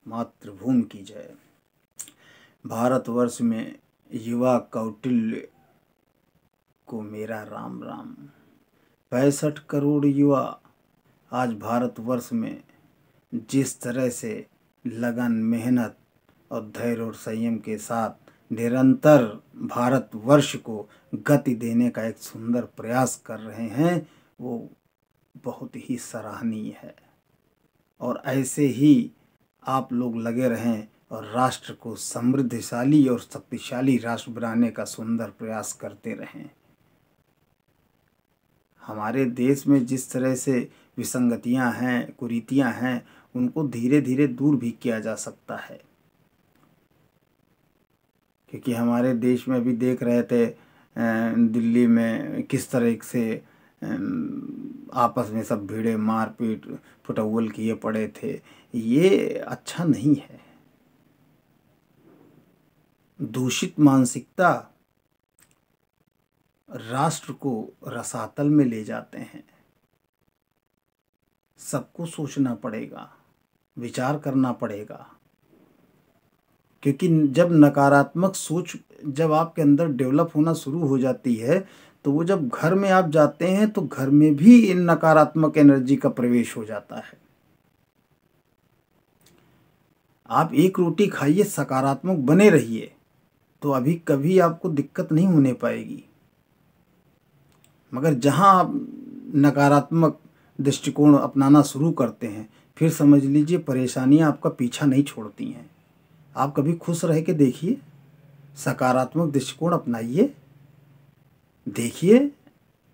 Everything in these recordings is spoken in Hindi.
मातृभूमि की जय। भारतवर्ष में युवा कौटिल्य को मेरा राम राम। 65 करोड़ युवा आज भारतवर्ष में जिस तरह से लगन, मेहनत और धैर्य और संयम के साथ निरंतर भारतवर्ष को गति देने का एक सुंदर प्रयास कर रहे हैं, वो बहुत ही सराहनीय है। और ऐसे ही आप लोग लगे रहें और राष्ट्र को समृद्धशाली और शक्तिशाली राष्ट्र बनाने का सुंदर प्रयास करते रहें। हमारे देश में जिस तरह से विसंगतियां हैं, कुरीतियां हैं, उनको धीरे धीरे दूर भी किया जा सकता है। क्योंकि हमारे देश में अभी देख रहे थे दिल्ली में किस तरह से आपस में सब भीड़े, मारपीट, फुटअव्वल किए पड़े थे। ये अच्छा नहीं है। दूषित मानसिकता राष्ट्र को रसातल में ले जाते हैं। सबको सोचना पड़ेगा, विचार करना पड़ेगा। क्योंकि जब नकारात्मक सोच जब आपके अंदर डेवलप होना शुरू हो जाती है, तो वो जब घर में आप जाते हैं तो घर में भी इन नकारात्मक एनर्जी का प्रवेश हो जाता है। आप एक रोटी खाइए, सकारात्मक बने रहिए, तो अभी कभी आपको दिक्कत नहीं होने पाएगी। मगर जहाँ आप नकारात्मक दृष्टिकोण अपनाना शुरू करते हैं, फिर समझ लीजिए परेशानियाँ आपका पीछा नहीं छोड़ती हैं। आप कभी खुश रह के देखिए, सकारात्मक दृष्टिकोण अपनाइए, देखिए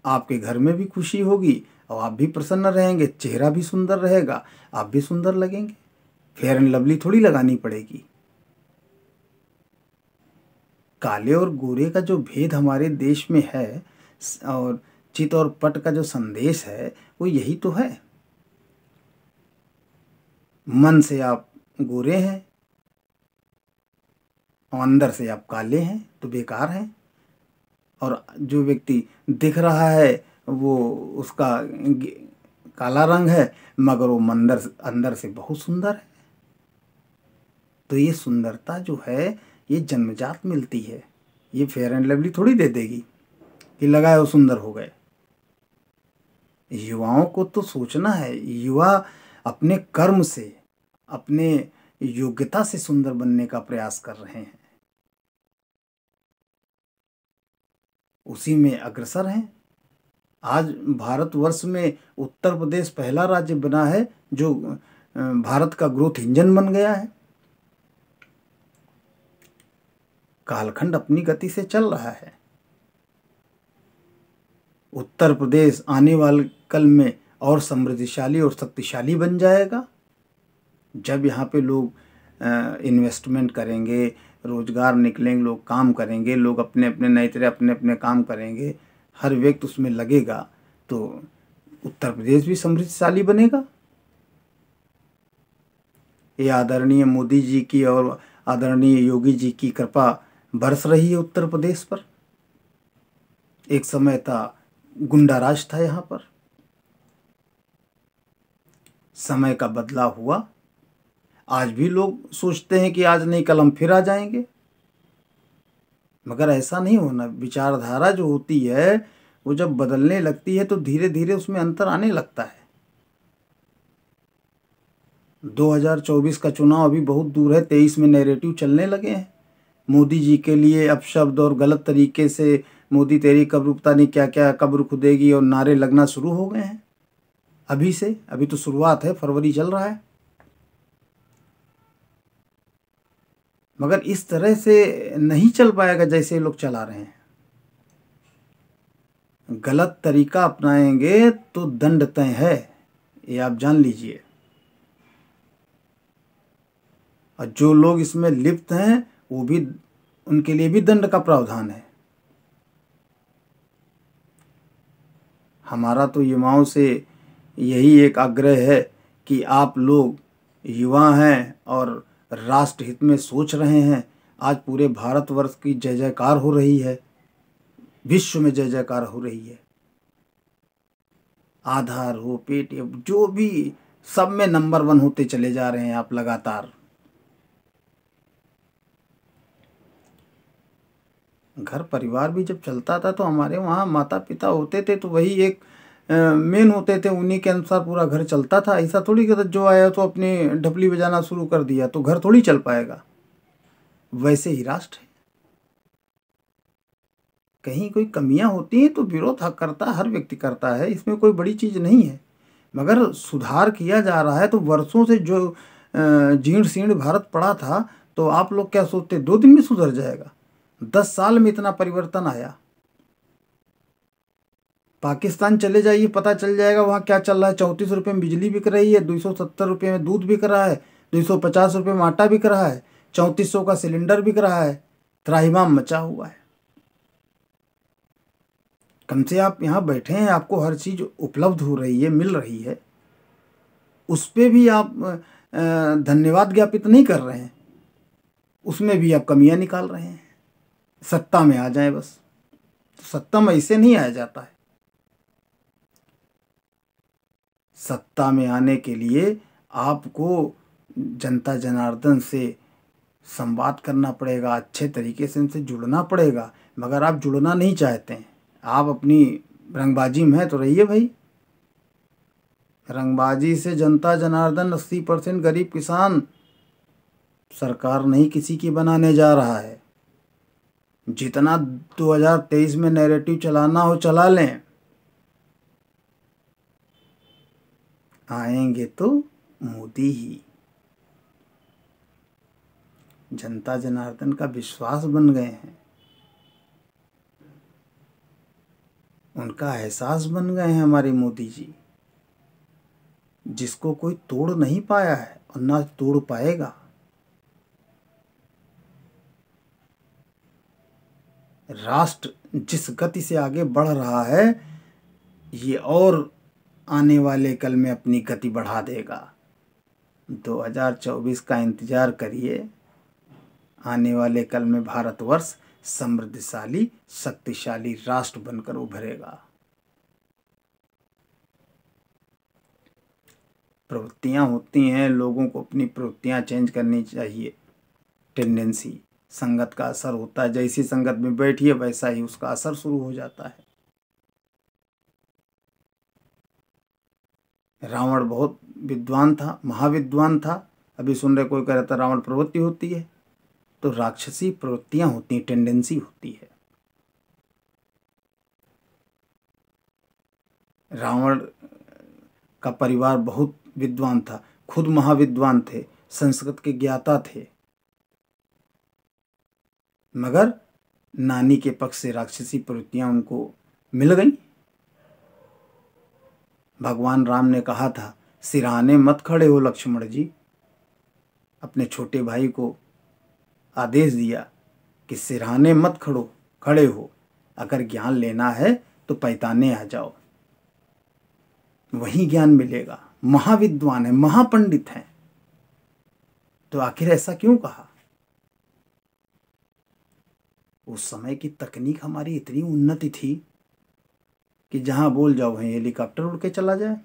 आपके घर में भी खुशी होगी और आप भी प्रसन्न रहेंगे, चेहरा भी सुंदर रहेगा, आप भी सुंदर लगेंगे। फेयर एंड लवली थोड़ी लगानी पड़ेगी। काले और गोरे का जो भेद हमारे देश में है और चित और पट का जो संदेश है, वो यही तो है। मन से आप गोरे हैं और अंदर से आप काले हैं तो बेकार हैं। और जो व्यक्ति दिख रहा है वो उसका काला रंग है, मगर वो अंदर से बहुत सुंदर है। तो ये सुंदरता जो है ये जन्मजात मिलती है। ये फेयर एंड लवली थोड़ी दे देगी कि लगाए वो सुंदर हो गए। युवाओं को तो सोचना है, युवा अपने कर्म से, अपने योग्यता से सुंदर बनने का प्रयास कर रहे हैं, उसी में अग्रसर हैं। आज भारतवर्ष में उत्तर प्रदेश पहला राज्य बना है जो भारत का ग्रोथ इंजन बन गया है। कालखंड अपनी गति से चल रहा है। उत्तर प्रदेश आने वाले कल में और समृद्धिशाली और शक्तिशाली बन जाएगा जब यहाँ पे लोग इन्वेस्टमेंट करेंगे, रोजगार निकलेंगे, लोग काम करेंगे, लोग अपने अपने नए तरह अपने अपने काम करेंगे, हर व्यक्ति उसमें लगेगा, तो उत्तर प्रदेश भी समृद्धशाली बनेगा। ये आदरणीय मोदी जी की और आदरणीय योगी जी की कृपा बरस रही है उत्तर प्रदेश पर। एक समय था गुंडा राज था यहाँ पर, समय का बदलाव हुआ। आज भी लोग सोचते हैं कि आज नहीं कल हम फिर आ जाएंगे, मगर ऐसा नहीं होना। विचारधारा जो होती है वो जब बदलने लगती है तो धीरे धीरे उसमें अंतर आने लगता है। 2024 का चुनाव अभी बहुत दूर है, 23 में नैरेटिव चलने लगे हैं मोदी जी के लिए अपशब्द और गलत तरीके से मोदी तेरी कब्र पता नहीं क्या क्या कब्र खुदेगी और नारे लगना शुरू हो गए हैं अभी से। अभी तो शुरुआत है, फरवरी चल रहा है। मगर इस तरह से नहीं चल पाएगा जैसे लोग चला रहे हैं। गलत तरीका अपनाएंगे तो दंड तय है, ये आप जान लीजिए। और जो लोग इसमें लिप्त हैं वो भी, उनके लिए भी दंड का प्रावधान है। हमारा तो युवाओं से यही एक आग्रह है कि आप लोग युवा हैं और राष्ट्र हित में सोच रहे हैं। आज पूरे भारतवर्ष की जय जयकार हो रही है, विश्व में जय जयकार हो रही है। आधार हो, पेटीएम, जो भी, सब में नंबर 1 होते चले जा रहे हैं आप लगातार। घर परिवार भी जब चलता था तो हमारे वहाँ माता पिता होते थे तो वही एक मेन होते थे, उन्हीं के अनुसार पूरा घर चलता था। ऐसा थोड़ी कि जो आया तो अपनी ढपली बजाना शुरू कर दिया तो घर थोड़ी चल पाएगा। वैसे ही राष्ट्र है, कहीं कोई कमियां होती हैं तो विरोध करता हर व्यक्ति करता है, इसमें कोई बड़ी चीज़ नहीं है। मगर सुधार किया जा रहा है तो वर्षों से जो जीर्ण शीर्ण भारत पड़ा था, तो आप लोग क्या सोचते 2 दिन में सुधर जाएगा? 10 साल में इतना परिवर्तन आया। पाकिस्तान चले जाइए, पता चल जाएगा वहाँ क्या चल रहा है। 34 रुपये में बिजली बिक रही है, 270 रुपये में दूध बिक रहा है, 250 रुपये में आटा बिक रहा है, 3400 का सिलेंडर बिक रहा है। त्राहिमाम मचा हुआ है। कम से आप यहाँ बैठे हैं, आपको हर चीज़ उपलब्ध हो रही है, मिल रही है, उस पर भी आप धन्यवाद ज्ञापित नहीं कर रहे हैं, उसमें भी आप कमियां निकाल रहे हैं। सत्ता में आ जाए बस, तो सत्ता में ऐसे नहीं आया जाता है। सत्ता में आने के लिए आपको जनता जनार्दन से संवाद करना पड़ेगा, अच्छे तरीके से उनसे जुड़ना पड़ेगा। मगर आप जुड़ना नहीं चाहते हैं, आप अपनी रंगबाजी में है तो रहिए भाई। रंगबाजी से जनता जनार्दन 80% गरीब किसान सरकार नहीं किसी की बनाने जा रहा है। जितना 2023 में नैरेटिव चलाना हो चला लें, आएंगे तो मोदी ही। जनता जनार्दन का विश्वास बन गए हैं, उनका एहसास बन गए हैं हमारे मोदी जी, जिसको कोई तोड़ नहीं पाया है और ना तोड़ पाएगा। राष्ट्र जिस गति से आगे बढ़ रहा है, ये और आने वाले कल में अपनी गति बढ़ा देगा। 2024 का इंतजार करिए, आने वाले कल में भारतवर्ष समृद्धशाली शक्तिशाली राष्ट्र बनकर उभरेगा। प्रवृत्तियां होती हैं, लोगों को अपनी प्रवृत्तियां चेंज करनी चाहिए। टेंडेंसी, संगत का असर होता है, जैसी संगत में बैठिए वैसा ही उसका असर शुरू हो जाता है। रावण बहुत विद्वान था, महाविद्वान था। अभी सुन रहे कोई कह रहा था रावण प्रवृत्ति होती है, तो राक्षसी प्रवृत्तियां होती हैं, टेंडेंसी होती है। रावण का परिवार बहुत विद्वान था, खुद महाविद्वान थे, संस्कृत के ज्ञाता थे, मगर नानी के पक्ष से राक्षसी प्रवृत्तियां उनको मिल गई। भगवान राम ने कहा था, सिरहाने मत खड़े हो लक्ष्मण जी। अपने छोटे भाई को आदेश दिया कि सिरहाने मत खड़े हो, अगर ज्ञान लेना है तो पैताने आ जाओ, वहीं ज्ञान मिलेगा। महाविद्वान है, महापंडित हैं, तो आखिर ऐसा क्यों कहा? उस समय की तकनीक हमारी इतनी उन्नति थी कि जहां बोल जाओ वहीं हेलीकॉप्टर उड़ के चला जाए।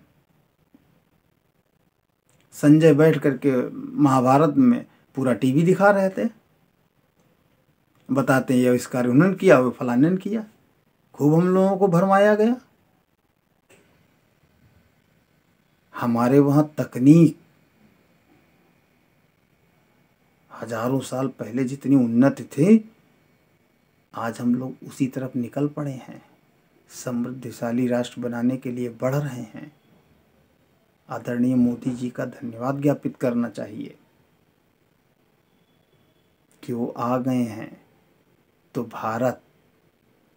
संजय बैठ करके महाभारत में पूरा टीवी दिखा रहे थे, बताते हैं ये इस कार्य उन्होंने किया, वो फलाने ने किया, खूब हम लोगों को भरमाया गया। हमारे वहाँ तकनीक हजारों साल पहले जितनी उन्नत थी, आज हम लोग उसी तरफ निकल पड़े हैं, समृद्धशाली राष्ट्र बनाने के लिए बढ़ रहे हैं। आदरणीय मोदी जी का धन्यवाद ज्ञापित करना चाहिए कि वो आ गए हैं, तो भारत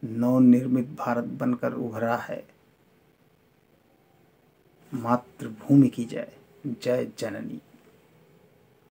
नवनिर्मित भारत बनकर उभरा है। मातृभूमि की जय, जय जननी।